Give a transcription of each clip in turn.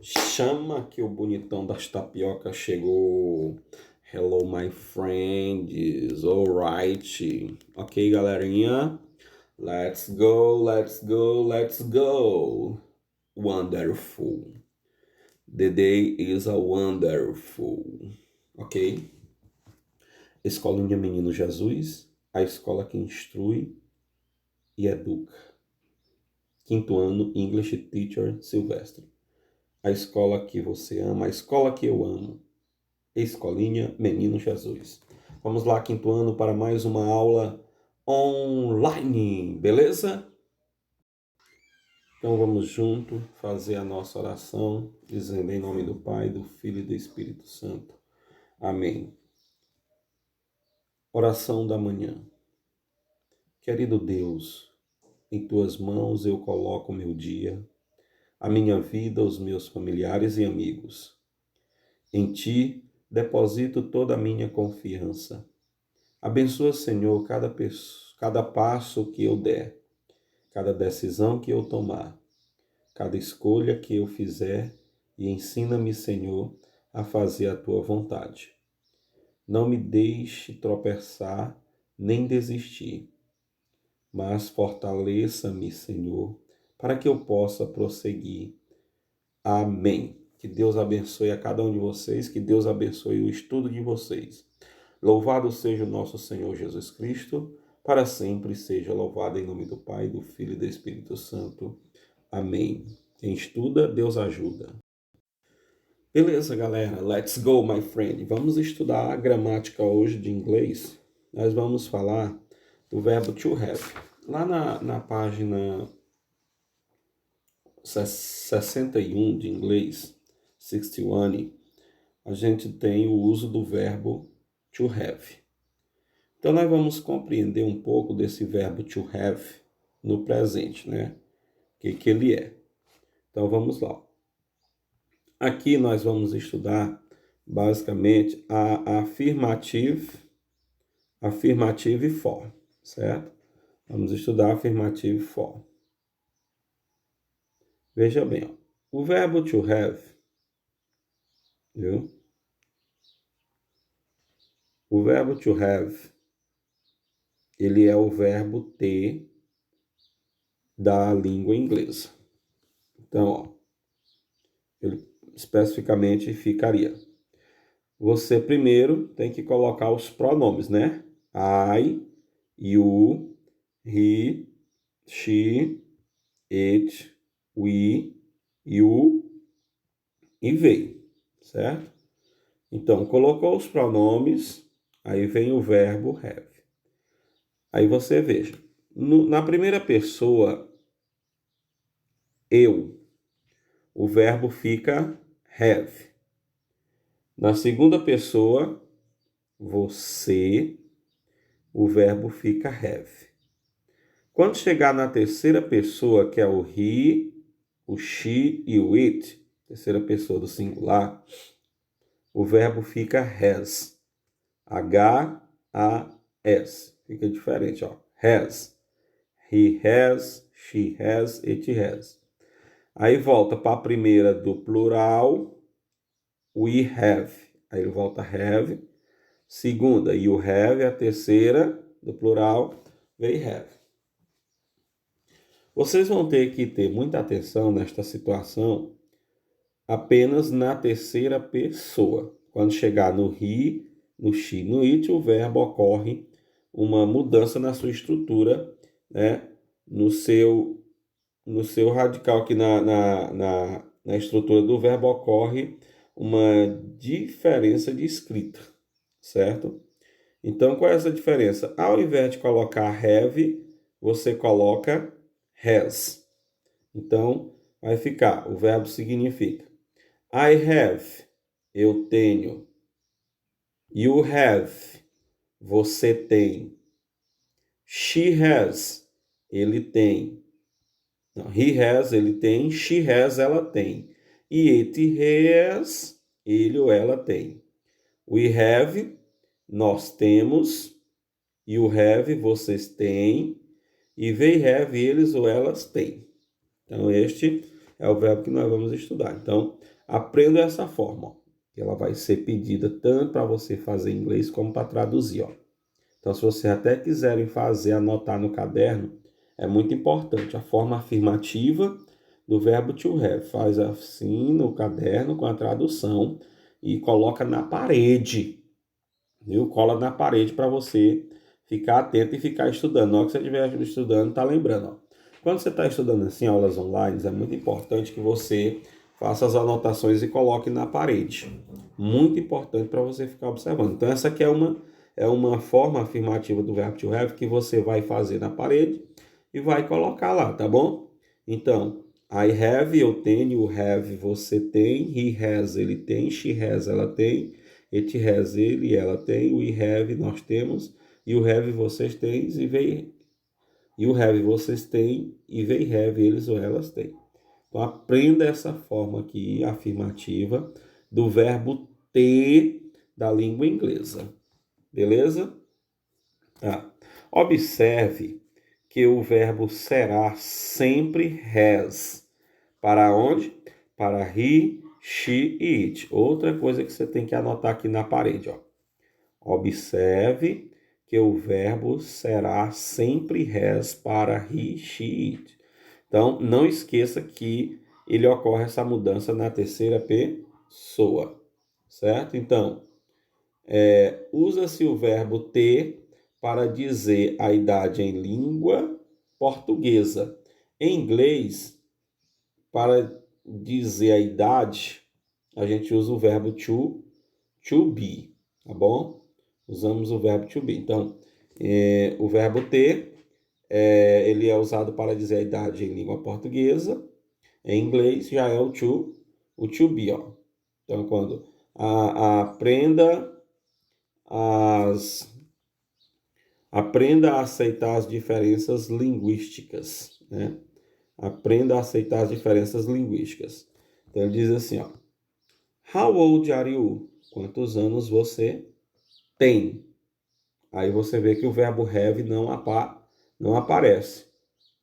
Chama que o bonitão das tapioca chegou. Hello, my friends. Alright. Ok, galerinha? Let's go, let's go, let's go. Wonderful. The day is a wonderful. Ok? Escolinha Menino Jesus, a escola que instrui e educa. Quinto ano, English Teacher Silvestre. A escola que você ama, a escola que eu amo. Escolinha Menino Jesus. Vamos lá, quinto ano, para mais uma aula online, beleza? Então vamos junto fazer a nossa oração, dizendo em nome do Pai, do Filho e do Espírito Santo. Amém. Oração da manhã. Querido Deus, em tuas mãos eu coloco o meu dia, a minha vida, os meus familiares e amigos. Em ti deposito toda a minha confiança. Abençoa, Senhor, cada passo que eu der, cada decisão que eu tomar, cada escolha que eu fizer e ensina-me, Senhor, a fazer a tua vontade. Não me deixe tropeçar nem desistir, mas fortaleça-me, Senhor, para que eu possa prosseguir. Amém. Que Deus abençoe a cada um de vocês, que Deus abençoe o estudo de vocês. Louvado seja o nosso Senhor Jesus Cristo, para sempre seja louvado em nome do Pai, do Filho e do Espírito Santo. Amém. Quem estuda, Deus ajuda. Beleza, galera? Let's go, my friend. Vamos estudar a gramática hoje de inglês. Nós vamos falar do verbo to have. Lá na página 61 de inglês, 61, a gente tem o uso do verbo to have. Então, nós vamos compreender um pouco desse verbo to have no presente, né? O que ele é. Então, vamos lá. Aqui nós vamos estudar, basicamente, a afirmative form, certo? Vamos estudar a affirmative form. Veja bem, ó. O verbo to have, viu? O verbo to have, ele é o verbo ter da língua inglesa. Então, ó, ele especificamente ficaria. Você primeiro tem que colocar os pronomes, né? I, you, he, she, it, we, you e they, certo? Então, colocou os pronomes, aí vem o verbo have. Aí você veja, na primeira pessoa, eu, o verbo fica have. Na segunda pessoa, você, o verbo fica have. Quando chegar na terceira pessoa, que é o he, o she e o it, terceira pessoa do singular, o verbo fica has. H-A-S. Fica diferente, ó. Has. He has, she has, it has. Aí volta para a primeira do plural, we have. Aí ele volta have. Segunda, you have. A terceira do plural, they have. Vocês vão ter que ter muita atenção nesta situação apenas na terceira pessoa. Quando chegar no he, no she, no it, o verbo ocorre uma mudança na sua estrutura, né? No seu radical aqui na estrutura do verbo ocorre uma diferença de escrita, certo? Então, qual é essa diferença? Ao invés de colocar have, você coloca has. Então, vai ficar, o verbo significa I have, eu tenho. You have, você tem. She has, ele tem. Não, he has, ele tem. She has, ela tem. E it has, ele ou ela tem. We have, nós temos. You have, vocês têm. E they have, eles ou elas têm. Então, este é o verbo que nós vamos estudar. Então, aprenda essa forma, ó. Ela vai ser pedida tanto para você fazer em inglês como para traduzir, ó. Então, se você até quiserem fazer, anotar no caderno, é muito importante. A forma afirmativa do verbo to have. Faz assim no caderno com a tradução e coloca na parede, viu? Cola na parede para você ficar atento e ficar estudando. Na hora que você estiver estudando, tá lembrando, ó. Quando você está estudando assim, aulas online, é muito importante que você faça as anotações e coloque na parede. Muito importante para você ficar observando. Então, essa aqui é uma forma afirmativa do verbo to have que você vai fazer na parede e vai colocar lá, tá bom? Então, I have, eu tenho, o have, você tem, he has, ele tem, she has, ela tem, it has, ele e ela tem, we have, nós temos, you have, vocês têm, e o have, vocês têm, e they have, eles ou elas têm. Então, aprenda essa forma aqui, afirmativa, do verbo ter da língua inglesa. Beleza? Tá. Observe que o verbo será sempre has. Para onde? Para he, she e it. Outra coisa que você tem que anotar aqui na parede, ó. Observe que o verbo será sempre has para he, she, it. Então, não esqueça que ele ocorre essa mudança na terceira pessoa, certo? Então, usa-se o verbo ter para dizer a idade em língua portuguesa. Em inglês, para dizer a idade, a gente usa o verbo to be, tá bom? Usamos o verbo to be. Então, o verbo ter, ele é usado para dizer a idade em língua portuguesa. Em inglês, já é o to be, ó. Então, quando aprenda a aceitar as diferenças linguísticas, né? Aprenda a aceitar as diferenças linguísticas. Então, ele diz assim, ó. How old are you? Quantos anos você tem? Aí você vê que o verbo have não aparece,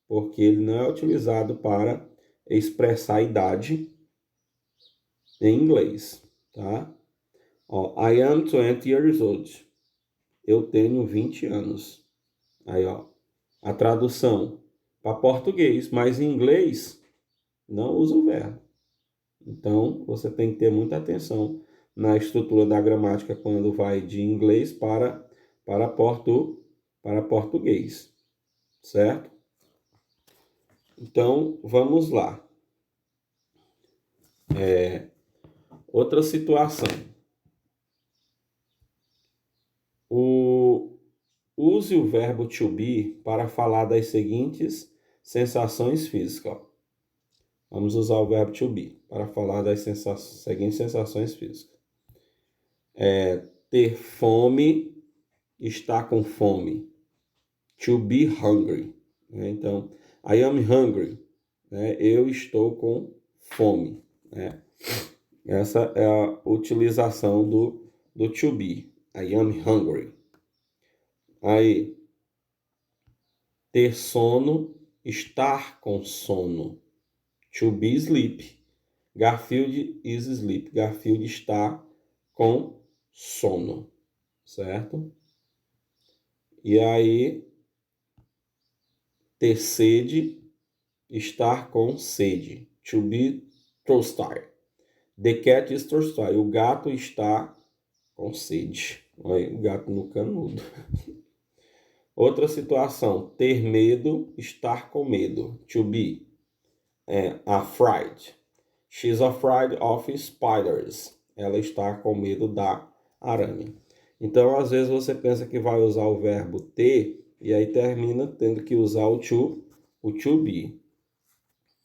porque ele não é utilizado para expressar a idade em inglês, tá? Ó, I am 20 years old. Eu tenho 20 anos. Aí, ó, a tradução para português, mas em inglês não usa o verbo. Então, você tem que ter muita atenção na estrutura da gramática quando vai de inglês para português, certo? Então, vamos lá. Outra situação. Use o verbo to be para falar das seguintes sensações físicas. Vamos usar o verbo to be para falar das seguintes sensações físicas. Ter fome, estar com fome. To be hungry. Né? Então, I am hungry. Né? Eu estou com fome. Né? Essa é a utilização do to be. I am hungry. Aí, ter sono, estar com sono. To be sleep. Garfield is sleep. Garfield está com sono. Certo? E aí, ter sede, estar com sede. To be thirsty. The cat is thirsty. O gato está com sede. Olha, o gato no canudo. Outra situação, ter medo, estar com medo. To be afraid. She's afraid of spiders. Ela está com medo da aranha. Então, às vezes você pensa que vai usar o verbo ter e aí termina tendo que usar o to be.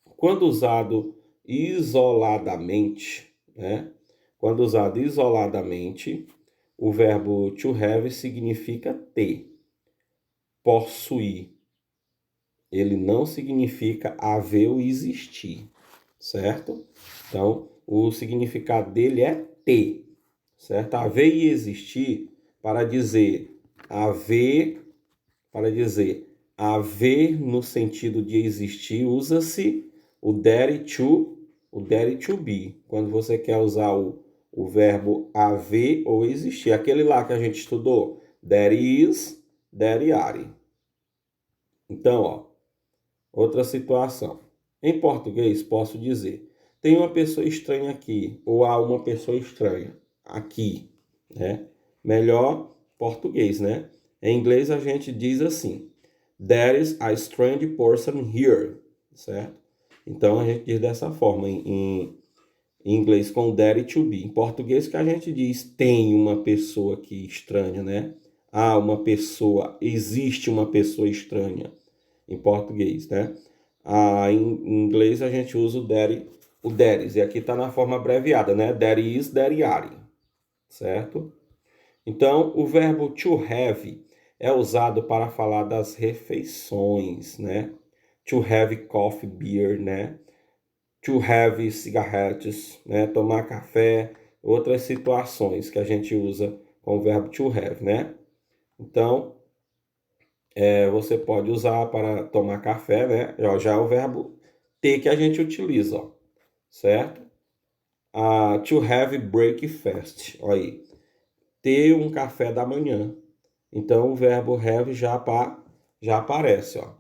Quando usado isoladamente, né? Quando usado isoladamente, o verbo to have significa ter, possuir. Ele não significa haver ou existir, certo? Então, o significado dele é ter, certo? Haver e existir, para dizer haver no sentido de existir, usa-se o dare to be, quando você quer usar o verbo haver ou existir. Aquele lá que a gente estudou, there is, there are. Então, ó, outra situação. Em português, posso dizer, tem uma pessoa estranha aqui, ou há uma pessoa estranha aqui, né? Melhor português, né? Em inglês a gente diz assim, there is a strange person here, certo? Então a gente diz dessa forma em inglês com there to be. Em português que a gente diz tem uma pessoa aqui estranha, né? Há uma pessoa, existe uma pessoa estranha em português, né? Em inglês a gente usa o theres, e aqui está na forma abreviada, né? There is, there are, certo? Então, o verbo to have é usado para falar das refeições, né? To have coffee, beer, né? To have cigarettes, né? Tomar café, outras situações que a gente usa com o verbo to have, né? Então, você pode usar para tomar café, né? Já é o verbo ter que a gente utiliza, ó, certo? To have breakfast, olha aí. Ter um café da manhã. Então, o verbo have já aparece, ó,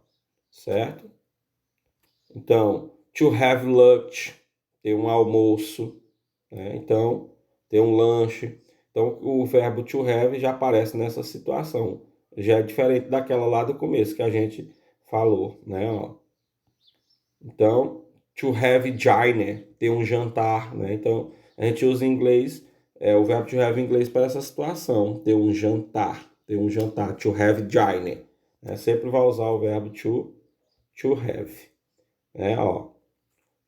certo? Então, to have lunch, ter um almoço, né? Então, ter um lanche. Então, o verbo to have já aparece nessa situação. Já é diferente daquela lá do começo que a gente falou, né? Ó. Então, to have dinner, ter um jantar, né? Então, a gente usa em inglês, o verbo to have em inglês para essa situação, ter um jantar, to have dinner. Né? Sempre vai usar o verbo to have, né? Ó,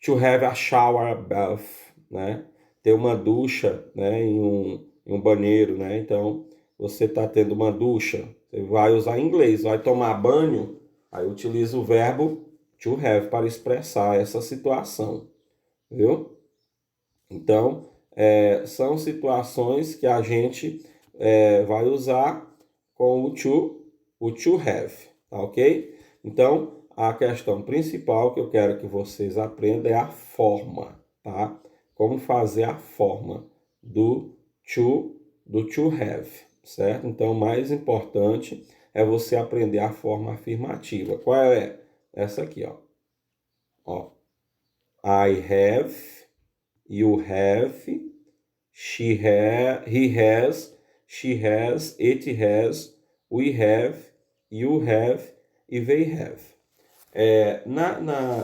to have a shower bath, né? Ter uma ducha, né? Em um banheiro, né? Então, você está tendo uma ducha, você vai usar em inglês, vai tomar banho, aí utiliza o verbo to have para expressar essa situação, viu? Então, são situações que a gente vai usar com o to have, tá ok? Então, a questão principal que eu quero que vocês aprendam é a forma, tá? Como fazer a forma do to have, certo? Então, o mais importante é você aprender a forma afirmativa. Qual é? Essa aqui, ó. Ó. I have, you have, he has, she has, it has, we have, you have e they have.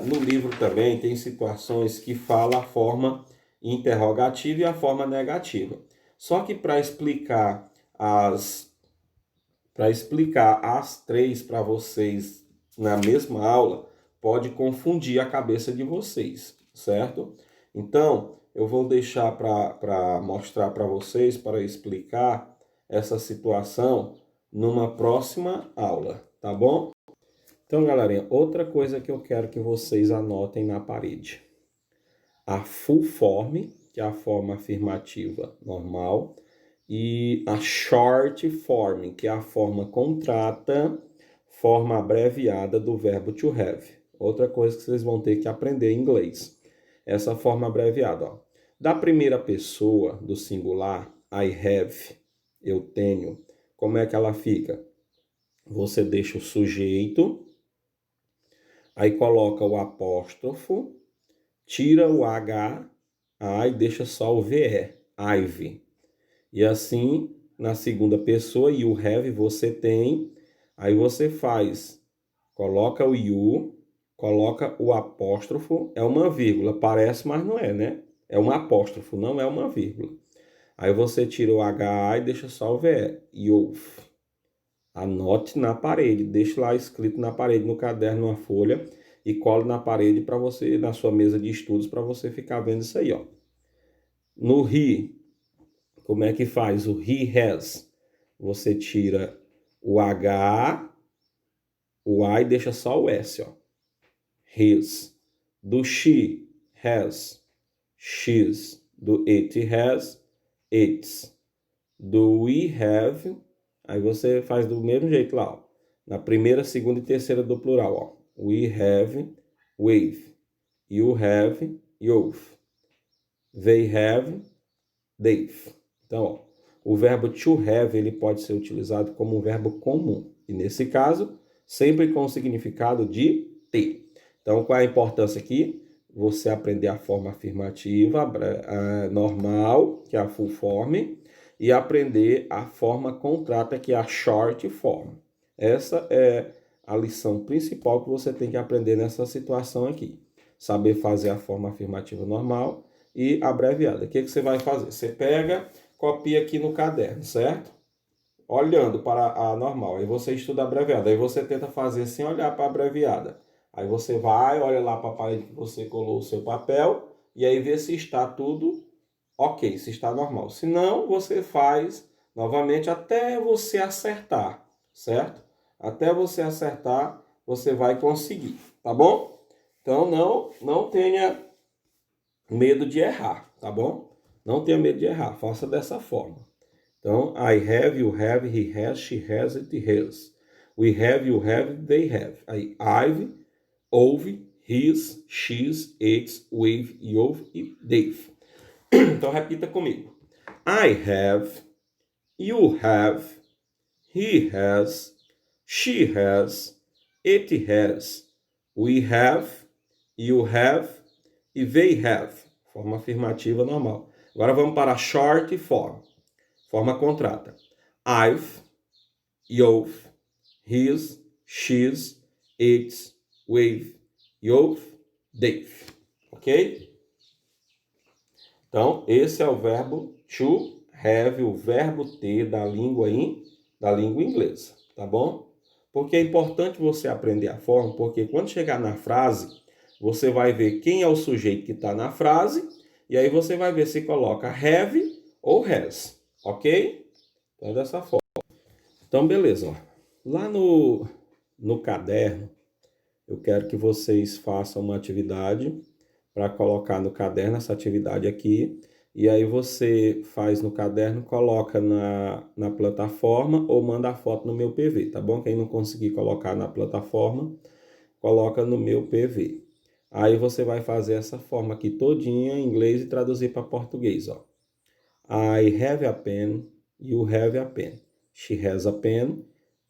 No livro também tem situações que falam a forma interrogativa e a forma negativa. Só que para explicar as três para vocês na mesma aula, pode confundir a cabeça de vocês, certo? Então, eu vou deixar para mostrar para vocês, para explicar essa situação numa próxima aula, tá bom? Então, galerinha, outra coisa que eu quero que vocês anotem na parede. A full form, que é a forma afirmativa normal, e a short form, que é a forma contrata, forma abreviada do verbo to have. Outra coisa que vocês vão ter que aprender em inglês. Essa forma abreviada, ó. Da primeira pessoa, do singular, I have, eu tenho, como é que ela fica? Você deixa o sujeito, aí coloca o apóstrofo, tira o H, e deixa só o VE, I've. E assim, na segunda pessoa, you have, você tem, aí você faz, coloca o you, coloca o apóstrofo, é uma vírgula, parece, mas não é, né? É um apóstrofo, não é uma vírgula. Aí você tira o H e deixa só o VE, you've. Anote na parede, deixe lá escrito na parede, no caderno, uma folha, e cole na parede para você, na sua mesa de estudos, para você ficar vendo isso aí, ó. No he, como é que faz? O he has. Você tira o H, o I e deixa só o S, ó. His. Do she, has. She's. Do it has, its. Do we have, aí você faz do mesmo jeito lá, ó. Na primeira, segunda e terceira do plural, ó. We have, we've. You have, you've. They have, they've. Então, ó, o verbo to have ele pode ser utilizado como um verbo comum. E nesse caso, sempre com o significado de ter. Então, qual é a importância aqui? Você aprender a forma afirmativa normal, que é a full form, e aprender a forma contrata, que é a short form. Essa é a lição principal que você tem que aprender nessa situação aqui. Saber fazer a forma afirmativa normal e abreviada. O que você vai fazer? Você pega, copia aqui no caderno, certo? Olhando para a normal. Aí você estuda a abreviada. Aí você tenta fazer sem olhar para a abreviada. Aí você vai, olha lá para a parede que você colou o seu papel e aí vê se está tudo ok, se está normal. Se não, você faz novamente até você acertar, certo? Até você acertar, você vai conseguir, tá bom? Então não tenha medo de errar, tá bom? Não tenha medo de errar, faça dessa forma. Então, I have, you have, he has, she has, it has. We have, you have, they have. Aí, I've, ouve, his, she's, it's, we've, you've e they've. Então, repita comigo. I have, you have, he has, she has, it has, we have, you have e they have. Forma afirmativa normal. Agora vamos para a short form. Forma contrata. I've, you've, his, she's, it's, we've, you've, they've. Ok? Então, esse é o verbo to have, o verbo ter da língua inglesa, tá bom? Porque é importante você aprender a forma, porque quando chegar na frase, você vai ver quem é o sujeito que está na frase, e aí você vai ver se coloca have ou has, ok? Então, é dessa forma. Então, beleza. Ó. Lá no caderno, eu quero que vocês façam uma atividade para colocar no caderno essa atividade aqui. E aí você faz no caderno, coloca na plataforma ou manda a foto no meu PV, tá bom? Quem não conseguir colocar na plataforma, coloca no meu PV. Aí você vai fazer essa forma aqui todinha em inglês e traduzir para português, ó. I have a pen, you have a pen. She has a pen,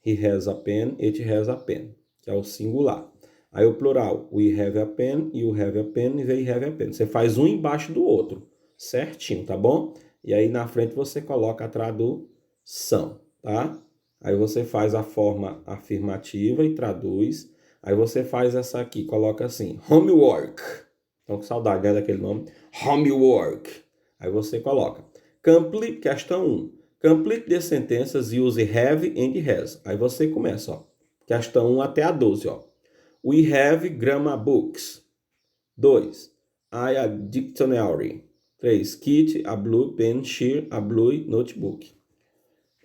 he has a pen, it has a pen, que é o singular. Aí o plural, we have a pen, you have a pen, they have a pen. Você faz um embaixo do outro, certinho, tá bom? E aí na frente você coloca a tradução, tá? Aí você faz a forma afirmativa e traduz. Aí você faz essa aqui, coloca assim, homework. Então, com saudade, né, daquele nome. Homework. Aí você coloca. Complete, questão 1. Complete the sentences use have and has. Aí você começa, ó. Questão 1 até a 12, ó. We have grammar books. 2. I a dictionary. 3. Kit, a blue pen, she, a blue notebook.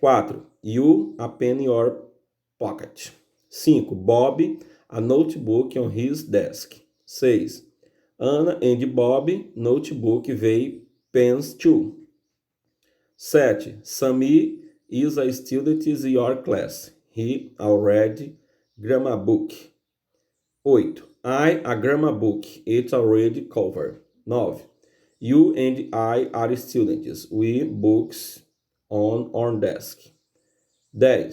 4. You, a pen in your pocket. 5. Bob, a notebook on his desk. 6. Anna and Bob, notebook, they pens too. 7. Sami is a student in your class. He already grammar book. 8. I a grammar book. It's already covered. 9. You and I are students. We books on our desk. 10.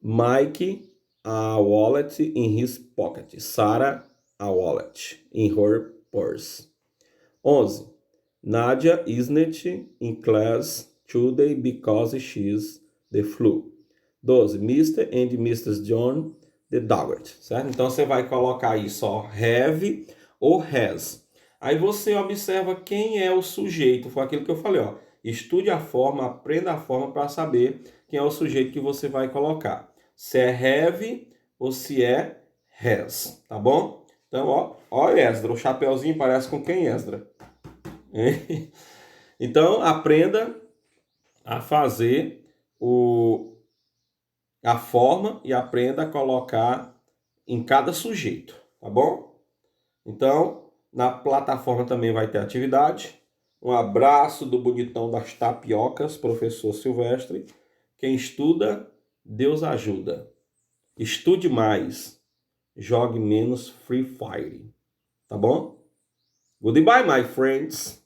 Mike a wallet in his pocket. Sarah a wallet in her purse. 11. Nadia isn't in class today because she's the flu. 12. Mr. and Mrs. John the dog, certo? Então você vai colocar aí só have ou has. Aí você observa quem é o sujeito, foi aquilo que eu falei, ó. Estude a forma, aprenda a forma para saber quem é o sujeito que você vai colocar. Se é have ou se é has, tá bom? Então, ó Esdra, o chapeuzinho parece com quem, Esdra? Então, aprenda a fazer a forma e aprenda a colocar em cada sujeito, tá bom? Então, na plataforma também vai ter atividade. Um abraço do bonitão das tapiocas, professor Silvestre. Quem estuda, Deus ajuda. Estude mais, jogue menos Free Fire. Tá bom? Goodbye, my friends.